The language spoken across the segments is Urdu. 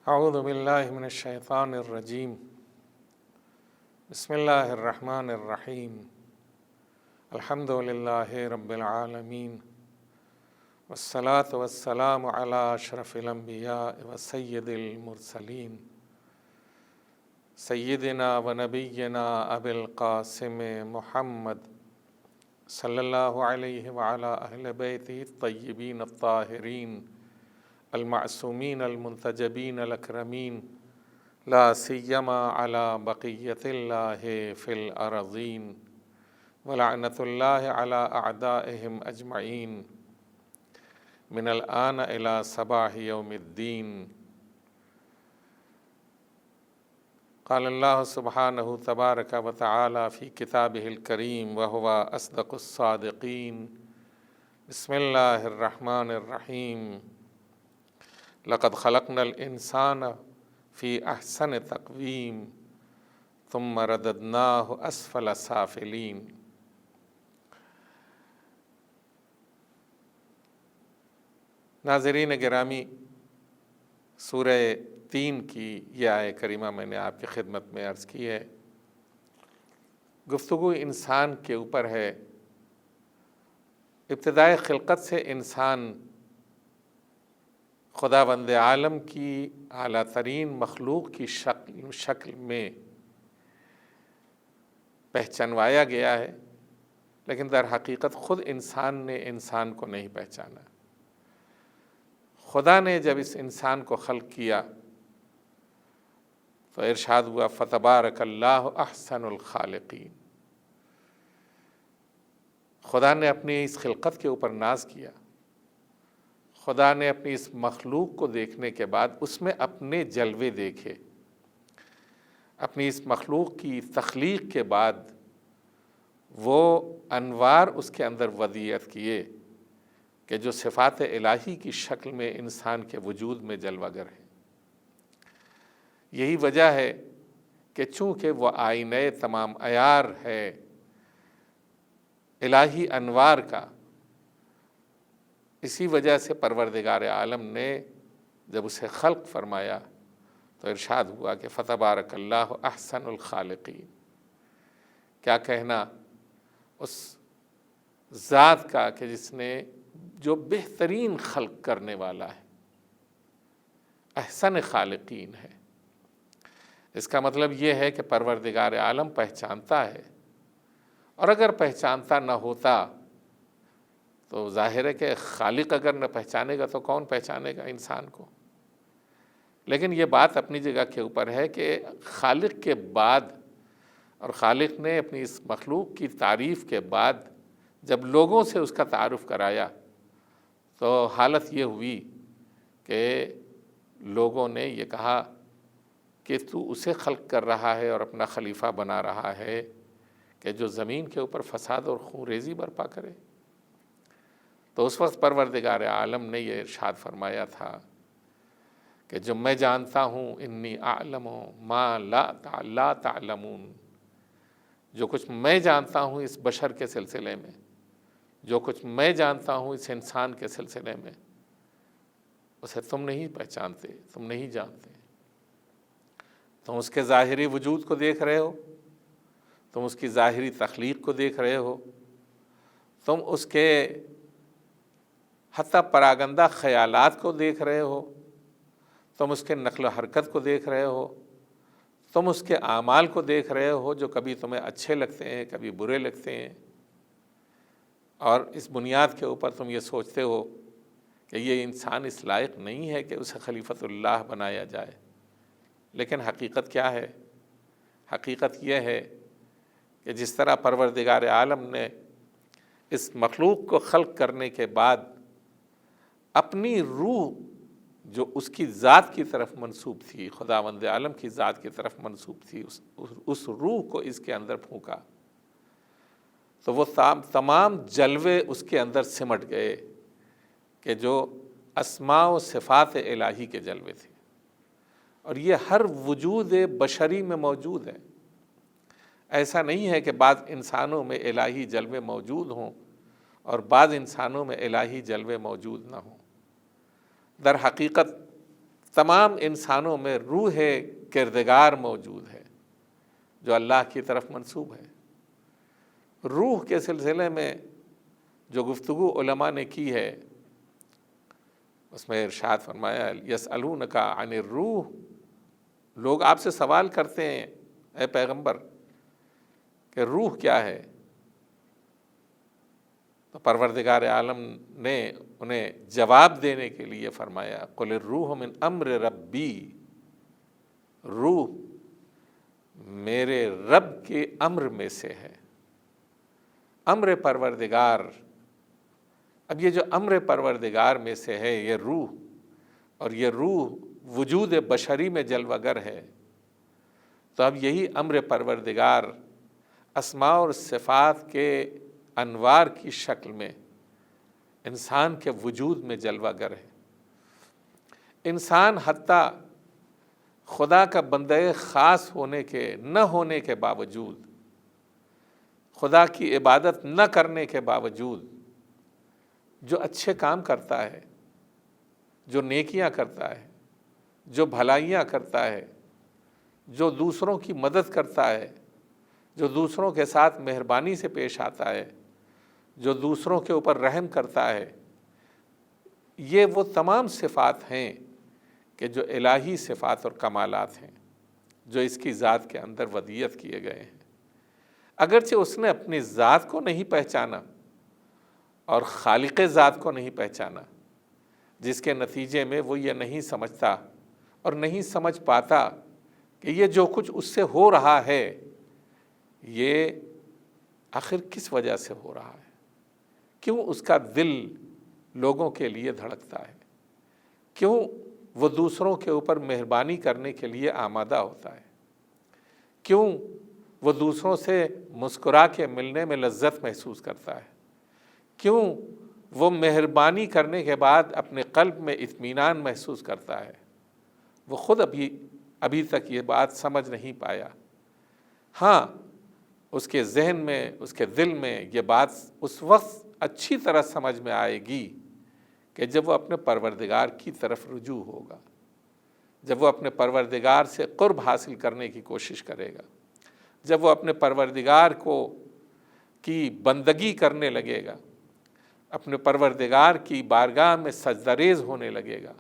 اعوذ باللہ من الشیطان الرجیم بسم اللہ الرحمن الرحیم الحمد للہ رب العالمین والصلاة والسلام علی اشرف الانبیاء وسید المرسلین سیدنا و نبینا ابی القاسم محمد صلی اللہ علیہ وعلی اہل بیتہ الطیبین الطاہرین المعصومین المنتجبین الاکرمین لا سیما علی بقیت اللہ فی الارضین ولعنت اللہ علی اعدائہم اجمعین من الآن الی صباح یوم الدین۔ قال اللہ سبحانہ تبارک و تعالی فی کتابہ الکریم وہو اصدق الصادقین۔ بسم اللہ الرحمن الرحیم۔ لقد خلقنا الانسان فی احسن تقویم ثم رددناہ اسفل سافلین۔ ناظرین گرامی، سورہ 3 کی یہ آیہ کریمہ میں نے آپ کی خدمت میں عرض کی ہے۔ گفتگو انسان کے اوپر ہے۔ ابتدائے خلقت سے انسان خداوند عالم کی اعلیٰ ترین مخلوق کی شکل میں پہچانوایا گیا ہے، لیکن در حقیقت خود انسان نے انسان کو نہیں پہچانا۔ خدا نے جب اس انسان کو خلق کیا تو ارشاد ہوا فتبارک اللہ احسن الخالقین۔ خدا نے اپنی اس خلقت کے اوپر ناز کیا۔ خدا نے اپنی اس مخلوق کو دیکھنے کے بعد اس میں اپنے جلوے دیکھے۔ اپنی اس مخلوق کی تخلیق کے بعد وہ انوار اس کے اندر ودیعت کیے کہ جو صفات الہی کی شکل میں انسان کے وجود میں جلوہ گر ہیں۔ یہی وجہ ہے کہ چونکہ وہ آئینہ تمام عیار ہے الہی انوار کا، اسی وجہ سے پروردگار عالم نے جب اسے خلق فرمایا تو ارشاد ہوا کہ فتبارک اللہ احسن الخالقین۔ کیا کہنا اس ذات کا کہ جس نے جو بہترین خلق کرنے والا ہے، احسن خالقین ہے۔ اس کا مطلب یہ ہے کہ پروردگار عالم پہچانتا ہے، اور اگر پہچانتا نہ ہوتا تو ظاہر ہے کہ خالق اگر نہ پہچانے گا تو کون پہچانے گا انسان کو۔ لیکن یہ بات اپنی جگہ کے اوپر ہے کہ خالق کے بعد، اور خالق نے اپنی اس مخلوق کی تعریف کے بعد جب لوگوں سے اس کا تعارف کرایا تو حالت یہ ہوئی کہ لوگوں نے یہ کہا کہ تو اسے خلق کر رہا ہے اور اپنا خلیفہ بنا رہا ہے کہ جو زمین کے اوپر فساد اور خون ریزی برپا کرے۔ تو اس وقت پروردگار عالم نے یہ ارشاد فرمایا تھا کہ جو میں جانتا ہوں انی اعلم ما لا تعلمون، جو کچھ میں جانتا ہوں اس بشر کے سلسلے میں، جو کچھ میں جانتا ہوں اس انسان کے سلسلے میں، اسے تم نہیں پہچانتے، تم نہیں جانتے۔ تم اس کے ظاہری وجود کو دیکھ رہے ہو، تم اس کی ظاہری تخلیق کو دیکھ رہے ہو، تم اس کے حتیٰ پراگندہ خیالات کو دیکھ رہے ہو، تم اس کے نقل و حرکت کو دیکھ رہے ہو، تم اس کے اعمال کو دیکھ رہے ہو جو کبھی تمہیں اچھے لگتے ہیں، کبھی برے لگتے ہیں، اور اس بنیاد کے اوپر تم یہ سوچتے ہو کہ یہ انسان اس لائق نہیں ہے کہ اسے خلیفۃ اللہ بنایا جائے۔ لیکن حقیقت کیا ہے؟ حقیقت یہ ہے کہ جس طرح پروردگار عالم نے اس مخلوق کو خلق کرنے کے بعد اپنی روح جو اس کی ذات کی طرف منسوب تھی، خداوند عالم کی ذات کی طرف منسوب تھی، اس روح کو اس کے اندر پھونکا تو وہ تمام جلوے اس کے اندر سمٹ گئے کہ جو اسماء و صفات الہی کے جلوے تھے، اور یہ ہر وجود بشری میں موجود ہے۔ ایسا نہیں ہے کہ بعض انسانوں میں الہی جلوے موجود ہوں اور بعض انسانوں میں الہی جلوے موجود نہ ہوں۔ در حقیقت تمام انسانوں میں روح کردگار موجود ہے جو اللہ کی طرف منسوب ہے۔ روح کے سلسلے میں جو گفتگو علماء نے کی ہے اس میں ارشاد فرمایا یسألونک عن الروح، لوگ آپ سے سوال کرتے ہیں اے پیغمبر کہ روح کیا ہے، تو پروردگار عالم نے انہیں جواب دینے کے لیے فرمایا قل الروح من امر ربی، روح میرے رب کے امر میں سے ہے، امر پروردگار۔ اب یہ جو امر پروردگار میں سے ہے یہ روح، اور یہ روح وجود بشری میں جلوہ گر ہے، تو اب یہی امر پروردگار اسماء اور صفات کے انوار کی شکل میں انسان کے وجود میں جلوہ گر ہے۔ انسان حتیٰ خدا کا بندہ خاص ہونے کے نہ ہونے کے باوجود، خدا کی عبادت نہ کرنے کے باوجود جو اچھے کام کرتا ہے، جو نیکیاں کرتا ہے، جو بھلائیاں کرتا ہے، جو دوسروں کی مدد کرتا ہے، جو دوسروں کے ساتھ مہربانی سے پیش آتا ہے، جو دوسروں کے اوپر رحم کرتا ہے، یہ وہ تمام صفات ہیں کہ جو الہی صفات اور کمالات ہیں جو اس کی ذات کے اندر ودیت کیے گئے ہیں۔ اگرچہ اس نے اپنی ذات کو نہیں پہچانا اور خالق ذات کو نہیں پہچانا، جس کے نتیجے میں وہ یہ نہیں سمجھتا اور نہیں سمجھ پاتا کہ یہ جو کچھ اس سے ہو رہا ہے یہ آخر کس وجہ سے ہو رہا ہے، کیوں اس کا دل لوگوں کے لیے دھڑکتا ہے، کیوں وہ دوسروں کے اوپر مہربانی کرنے کے لیے آمادہ ہوتا ہے، کیوں وہ دوسروں سے مسکرا کے ملنے میں لذت محسوس کرتا ہے، کیوں وہ مہربانی کرنے کے بعد اپنے قلب میں اطمینان محسوس کرتا ہے۔ وہ خود ابھی تک یہ بات سمجھ نہیں پایا۔ ہاں، اس کے ذہن میں، اس کے دل میں یہ بات اس وقت اچھی طرح سمجھ میں آئے گی کہ جب وہ اپنے پروردگار کی طرف رجوع ہوگا، جب وہ اپنے پروردگار سے قرب حاصل کرنے کی کوشش کرے گا، جب وہ اپنے پروردگار کی بندگی کرنے لگے گا، اپنے پروردگار کی بارگاہ میں سجدہ ریز ہونے لگے گا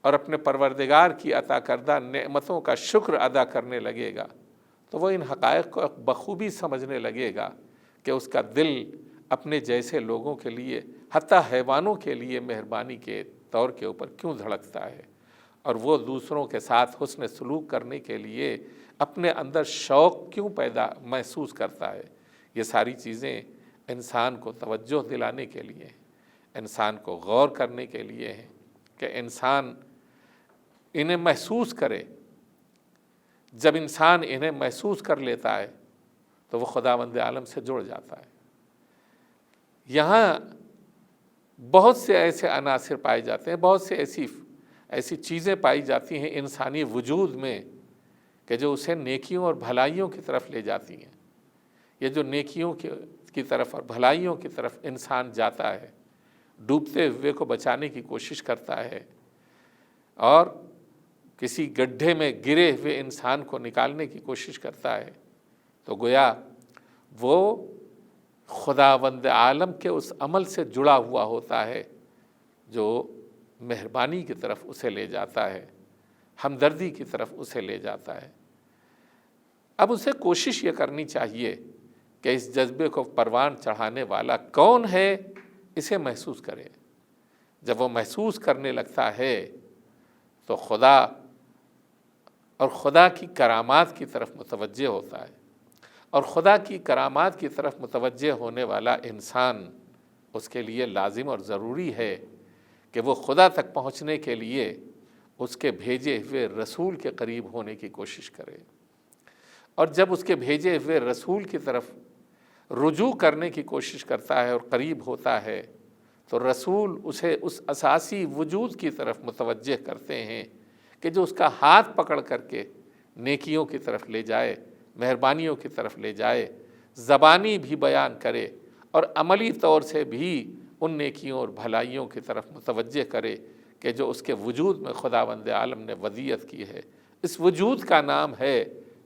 اور اپنے پروردگار کی عطا کردہ نعمتوں کا شکر ادا کرنے لگے گا، تو وہ ان حقائق کو بخوبی سمجھنے لگے گا کہ اس کا دل اپنے جیسے لوگوں کے لیے، حتیٰ حیوانوں کے لیے مہربانی کے طور کے اوپر کیوں دھڑکتا ہے، اور وہ دوسروں کے ساتھ حسن سلوک کرنے کے لیے اپنے اندر شوق کیوں پیدا محسوس کرتا ہے۔ یہ ساری چیزیں انسان کو توجہ دلانے کے لیے، انسان کو غور کرنے کے لیے ہیں کہ انسان انہیں محسوس کرے۔ جب انسان انہیں محسوس کر لیتا ہے تو وہ خداوند عالم سے جڑ جاتا ہے۔ یہاں بہت سے ایسے عناصر پائے جاتے ہیں، بہت سے ایسی چیزیں پائی جاتی ہیں انسانی وجود میں کہ جو اسے نیکیوں اور بھلائیوں کی طرف لے جاتی ہیں۔ یہ جو نیکیوں کی طرف اور بھلائیوں کی طرف انسان جاتا ہے، ڈوبتے ہوئے کو بچانے کی کوشش کرتا ہے اور کسی گڈھے میں گرے ہوئے انسان کو نکالنے کی کوشش کرتا ہے، تو گویا وہ خداوند عالم کے اس عمل سے جڑا ہوا ہوتا ہے جو مہربانی کی طرف اسے لے جاتا ہے، ہمدردی کی طرف اسے لے جاتا ہے۔ اب اسے کوشش یہ کرنی چاہیے کہ اس جذبے کو پروان چڑھانے والا کون ہے اسے محسوس کرے۔ جب وہ محسوس کرنے لگتا ہے تو خدا اور خدا کی کرامات کی طرف متوجہ ہوتا ہے، اور خدا کی کرامات کی طرف متوجہ ہونے والا انسان، اس کے لیے لازم اور ضروری ہے کہ وہ خدا تک پہنچنے کے لیے اس کے بھیجے ہوئے رسول کے قریب ہونے کی کوشش کرے، اور جب اس کے بھیجے ہوئے رسول کی طرف رجوع کرنے کی کوشش کرتا ہے اور قریب ہوتا ہے تو رسول اسے اس اساسی وجود کی طرف متوجہ کرتے ہیں کہ جو اس کا ہاتھ پکڑ کر کے نیکیوں کی طرف لے جائے، مہربانیوں کی طرف لے جائے، زبانی بھی بیان کرے اور عملی طور سے بھی ان نیکیوں اور بھلائیوں کی طرف متوجہ کرے کہ جو اس کے وجود میں خداوند عالم نے وضعیت کی ہے، اس وجود کا نام ہے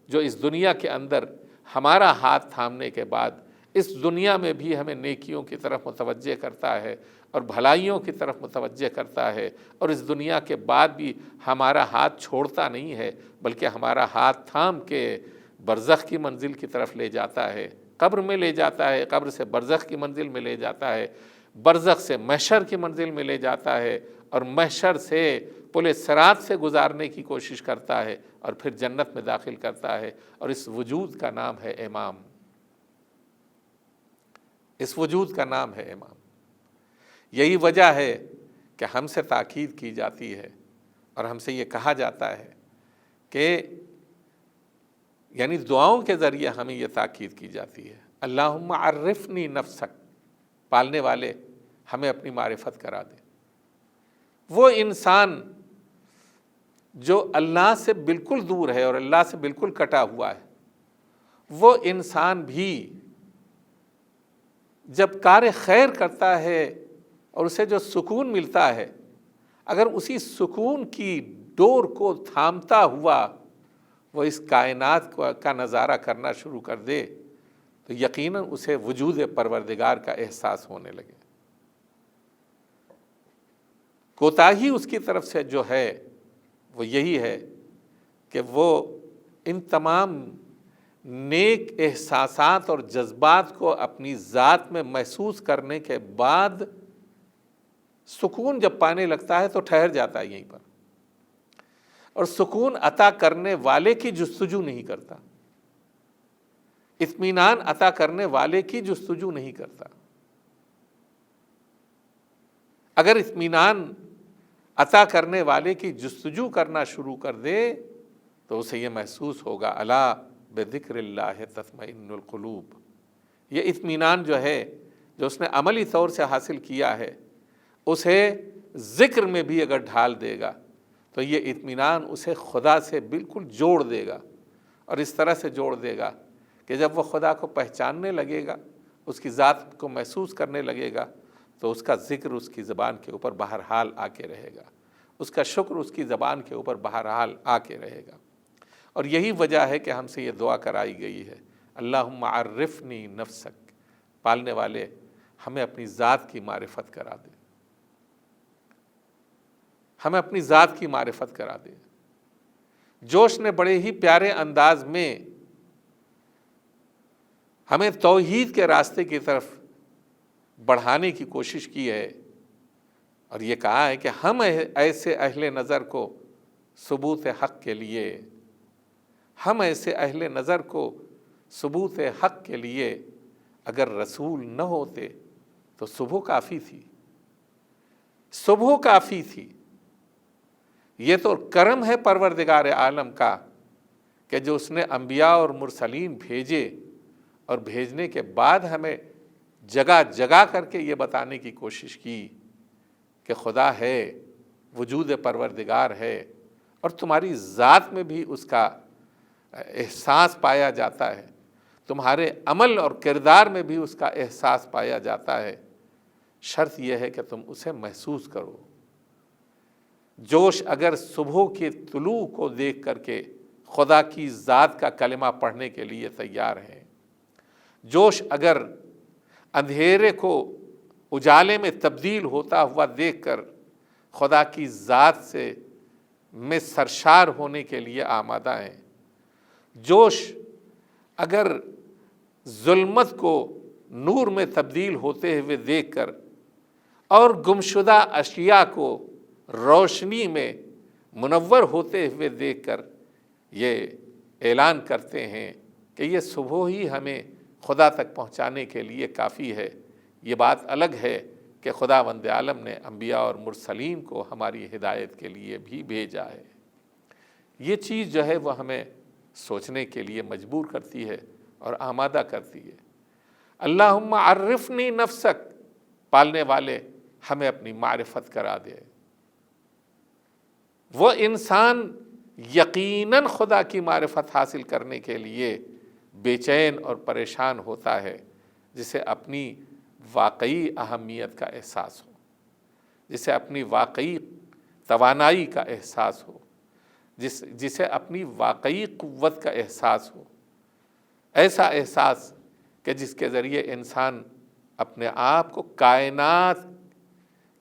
جو اس دنیا کے اندر ہمارا ہاتھ تھامنے کے بعد اس دنیا میں بھی ہمیں نیکیوں کی طرف متوجہ کرتا ہے اور بھلائیوں کی طرف متوجہ کرتا ہے، اور اس دنیا کے بعد بھی ہمارا ہاتھ چھوڑتا نہیں ہے بلکہ ہمارا ہاتھ تھام کے برزخ کی منزل کی طرف لے جاتا ہے، قبر میں لے جاتا ہے، قبر سے برزخ کی منزل میں لے جاتا ہے، برزخ سے محشر کی منزل میں لے جاتا ہے، اور محشر سے پل صراط سے گزارنے کی کوشش کرتا ہے اور پھر جنت میں داخل کرتا ہے، اور اس وجود کا نام ہے امام۔ اس وجود کا نام ہے امام۔ یہی وجہ ہے کہ ہم سے تاکید کی جاتی ہے اور ہم سے یہ کہا جاتا ہے کہ یعنی دعاؤں کے ذریعے ہمیں یہ تاکید کی جاتی ہے، اللہم عرفنی نفسک، پالنے والے ہمیں اپنی معرفت کرا دے۔ وہ انسان جو اللہ سے بالکل دور ہے اور اللہ سے بالکل کٹا ہوا ہے، وہ انسان بھی جب کار خیر کرتا ہے اور اسے جو سکون ملتا ہے، اگر اسی سکون کی ڈور کو تھامتا ہوا وہ اس کائنات کا نظارہ کرنا شروع کر دے تو یقیناً اسے وجود پروردگار کا احساس ہونے لگے۔ کوتاہی اس کی طرف سے جو ہے وہ یہی ہے کہ وہ ان تمام نیک احساسات اور جذبات کو اپنی ذات میں محسوس کرنے کے بعد سکون جب پانے لگتا ہے تو ٹھہر جاتا ہے یہیں پر، اور سکون عطا کرنے والے کی جستجو نہیں کرتا، اطمینان عطا کرنے والے کی جستجو نہیں کرتا۔ اگر اطمینان عطا کرنے والے کی جستجو کرنا شروع کر دے تو اسے یہ محسوس ہوگا الا بذکر اللہ تطمئن القلوب۔ یہ اطمینان جو ہے جو اس نے عملی طور سے حاصل کیا ہے، اسے ذکر میں بھی اگر ڈھال دے گا تو یہ اطمینان اسے خدا سے بالکل جوڑ دے گا، اور اس طرح سے جوڑ دے گا کہ جب وہ خدا کو پہچاننے لگے گا، اس کی ذات کو محسوس کرنے لگے گا تو اس کا ذکر اس کی زبان کے اوپر بہرحال آ کے رہے گا، اس کا شکر اس کی زبان کے اوپر بہرحال آ کے رہے گا۔ اور یہی وجہ ہے کہ ہم سے یہ دعا کرائی گئی ہے، اللہم عرفنی نفسک، پالنے والے ہمیں اپنی ذات کی معرفت کرا دے، ہمیں اپنی ذات کی معرفت کرا دے۔ جوش نے بڑے ہی پیارے انداز میں ہمیں توحید کے راستے کی طرف بڑھانے کی کوشش کی ہے، اور یہ کہا ہے کہ ہم ایسے اہل نظر کو ثبوت حق کے لیے، ہم ایسے اہل نظر کو ثبوت حق کے لیے اگر رسول نہ ہوتے تو صبح کافی تھی، صبح کافی تھی۔ یہ تو کرم ہے پروردگار عالم کا کہ جو اس نے انبیاء اور مرسلین بھیجے، اور بھیجنے کے بعد ہمیں جگہ جگہ کر کے یہ بتانے کی کوشش کی کہ خدا ہے، وجود پروردگار ہے، اور تمہاری ذات میں بھی اس کا احساس پایا جاتا ہے، تمہارے عمل اور کردار میں بھی اس کا احساس پایا جاتا ہے۔ شرط یہ ہے کہ تم اسے محسوس کرو۔ جوش اگر صبح کے طلوع کو دیکھ کر کے خدا کی ذات کا کلمہ پڑھنے کے لیے تیار ہے، جوش اگر اندھیرے کو اجالے میں تبدیل ہوتا ہوا دیکھ کر خدا کی ذات سے میں سرشار ہونے کے لیے آمادہ ہیں، جوش اگر ظلمت کو نور میں تبدیل ہوتے ہوئے دیکھ کر اور گمشدہ اشیاء کو روشنی میں منور ہوتے ہوئے دیکھ کر یہ اعلان کرتے ہیں کہ یہ صبح ہی ہمیں خدا تک پہنچانے کے لیے کافی ہے۔ یہ بات الگ ہے کہ خداوند عالم نے انبیاء اور مرسلین کو ہماری ہدایت کے لیے بھی بھیجا ہے۔ یہ چیز جو ہے وہ ہمیں سوچنے کے لیے مجبور کرتی ہے اور آمادہ کرتی ہے۔ اللہم عرفنی نفسک، پالنے والے ہمیں اپنی معرفت کرا دے۔ وہ انسان یقیناً خدا کی معرفت حاصل کرنے کے لیے بے چین اور پریشان ہوتا ہے جسے اپنی واقعی اہمیت کا احساس ہو، جسے اپنی واقعی توانائی کا احساس ہو، جسے اپنی واقعی قوت کا احساس ہو، ایسا احساس کہ جس کے ذریعے انسان اپنے آپ کو کائنات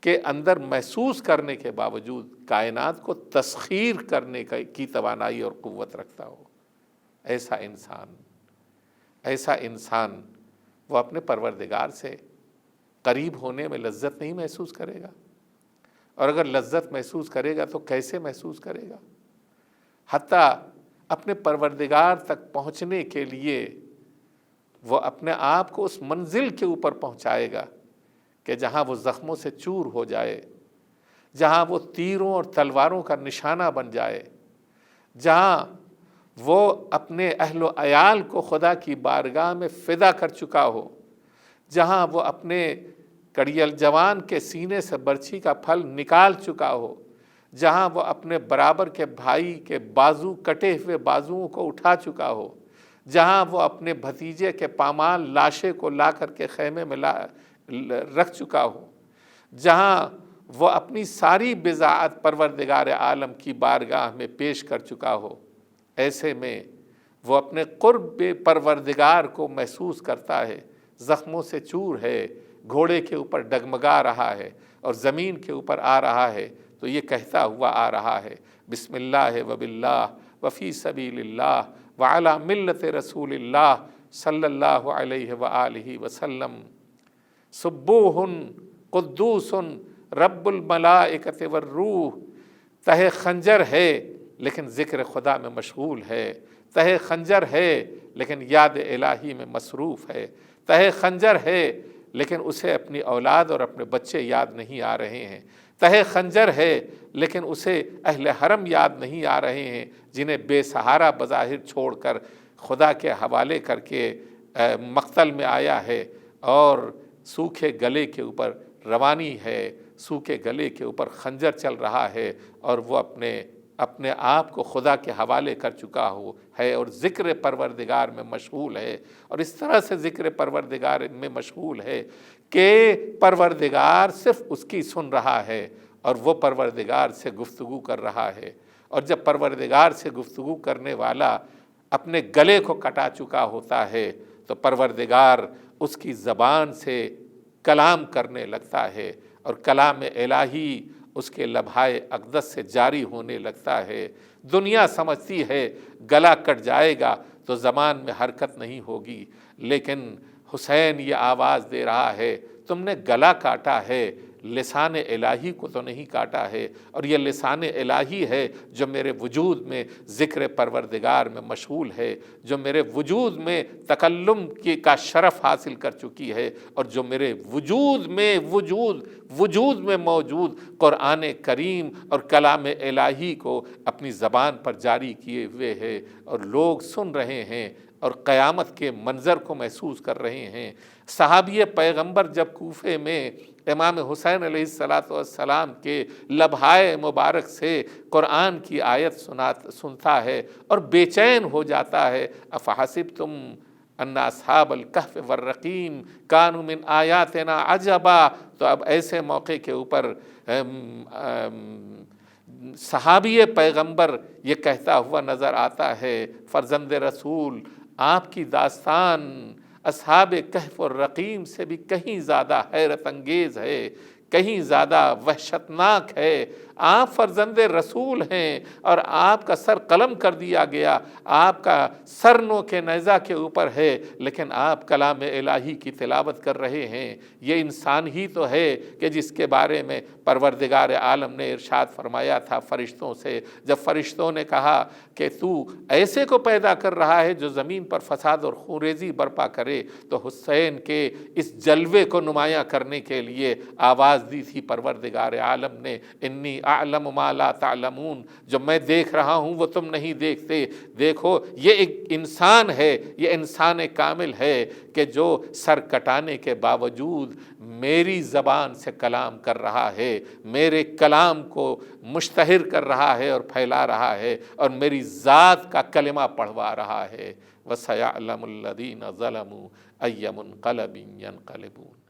کے اندر محسوس کرنے کے باوجود کائنات کو تسخیر کرنے کی توانائی اور قوت رکھتا ہو۔ ایسا انسان وہ اپنے پروردگار سے قریب ہونے میں لذت نہیں محسوس کرے گا، اور اگر لذت محسوس کرے گا تو کیسے محسوس کرے گا؟ حتیٰ اپنے پروردگار تک پہنچنے کے لیے وہ اپنے آپ کو اس منزل کے اوپر پہنچائے گا کہ جہاں وہ زخموں سے چور ہو جائے، جہاں وہ تیروں اور تلواروں کا نشانہ بن جائے، جہاں وہ اپنے اہل و عیال کو خدا کی بارگاہ میں فدا کر چکا ہو، جہاں وہ اپنے کڑیل جوان کے سینے سے برچھی کا پھل نکال چکا ہو، جہاں وہ اپنے برابر کے بھائی کے بازو کٹے ہوئے بازوؤں کو اٹھا چکا ہو، جہاں وہ اپنے بھتیجے کے پامال لاشے کو لا کر کے خیمے میں رکھ چکا ہو، جہاں وہ اپنی ساری بضاعت پروردگار عالم کی بارگاہ میں پیش کر چکا ہو، ایسے میں وہ اپنے قرب پروردگار کو محسوس کرتا ہے، زخموں سے چور ہے، گھوڑے کے اوپر ڈگمگا رہا ہے اور زمین کے اوپر آ رہا ہے تو یہ کہتا ہوا آ رہا ہے بسم اللہ وباللہ وفی سبیل اللہ وعلی ملت رسول اللہ صلی اللہ علیہ وآلہ وسلم، سبوح قدوس رب الملائکۃ والروح۔ تہ خنجر ہے لیکن ذکر خدا میں مشغول ہے، تہ خنجر ہے لیکن یاد الہی میں مصروف ہے، تہ خنجر ہے لیکن اسے اپنی اولاد اور اپنے بچے یاد نہیں آ رہے ہیں، تہ خنجر ہے لیکن اسے اہل حرم یاد نہیں آ رہے ہیں جنہیں بے سہارا بظاہر چھوڑ کر خدا کے حوالے کر کے مقتل میں آیا ہے اور سوکھے گلے کے اوپر روانی ہے، سوکھے گلے کے اوپر خنجر چل رہا ہے اور وہ اپنے آپ کو خدا کے حوالے کر چکا ہے اور ذکر پروردگار میں مشغول ہے، اور اس طرح سے ذکر پروردگار میں مشغول ہے کہ پروردگار صرف اس کی سن رہا ہے اور وہ پروردگار سے گفتگو کر رہا ہے، اور جب پروردگار سے گفتگو کرنے والا اپنے گلے کو کٹا چکا ہوتا ہے تو پروردگار اس کی زبان سے کلام کرنے لگتا ہے اور کلام الہی اس کے لبھائے اقدس سے جاری ہونے لگتا ہے۔ دنیا سمجھتی ہے گلا کٹ جائے گا تو زبان میں حرکت نہیں ہوگی، لیکن حسین یہ آواز دے رہا ہے تم نے گلا کاٹا ہے، لسان الہی کو تو نہیں کاٹا ہے، اور یہ لسان الہی ہے جو میرے وجود میں ذکر پروردگار میں مشغول ہے، جو میرے وجود میں تکلم کا شرف حاصل کر چکی ہے، اور جو میرے وجود میں موجود قرآن کریم اور کلام الہی کو اپنی زبان پر جاری کیے ہوئے ہے، اور لوگ سن رہے ہیں اور قیامت کے منظر کو محسوس کر رہے ہیں۔ صحابی پیغمبر جب کوفے میں امام حسین علیہ السلام کے لبھائے مبارک سے قرآن کی آیت سنتا ہے اور بے چین ہو جاتا ہے، افحسبتم ان اصحاب الکہف والرقیم کانوا من آیاتنا عجبا، تو اب ایسے موقع کے اوپر صحابی پیغمبر یہ کہتا ہوا نظر آتا ہے، فرزند رسول آپ کی داستان اصحاب کہف اور رقیم سے بھی کہیں زیادہ حیرت انگیز ہے، کہیں زیادہ وحشتناک ہے۔ آپ فرزند رسول ہیں اور آپ کا سر قلم کر دیا گیا، آپ کا سر نو کے نیزہ کے اوپر ہے، لیکن آپ کلام الہی کی تلاوت کر رہے ہیں۔ یہ انسان ہی تو ہے کہ جس کے بارے میں پروردگار عالم نے ارشاد فرمایا تھا فرشتوں سے، جب فرشتوں نے کہا کہ تو ایسے کو پیدا کر رہا ہے جو زمین پر فساد اور خونریزی برپا کرے، تو حسین کے اس جلوے کو نمایاں کرنے کے لیے آواز دی تھی پروردگار عالم نے، انی اعلم ما لا تعلمون، جو میں دیکھ رہا ہوں وہ تم نہیں دیکھتے۔ دیکھو یہ ایک انسان ہے، یہ انسان کامل ہے کہ جو سر کٹانے کے باوجود میری زبان سے کلام کر رہا ہے، میرے کلام کو مشتہر کر رہا ہے اور پھیلا رہا ہے، اور میری ذات کا کلمہ پڑھوا رہا ہے۔ وَسَيَعْلَمُ الَّذِينَ ظَلَمُوا أَيَّ مُنْقَلَبٍ يَنْقَلِبُونَ۔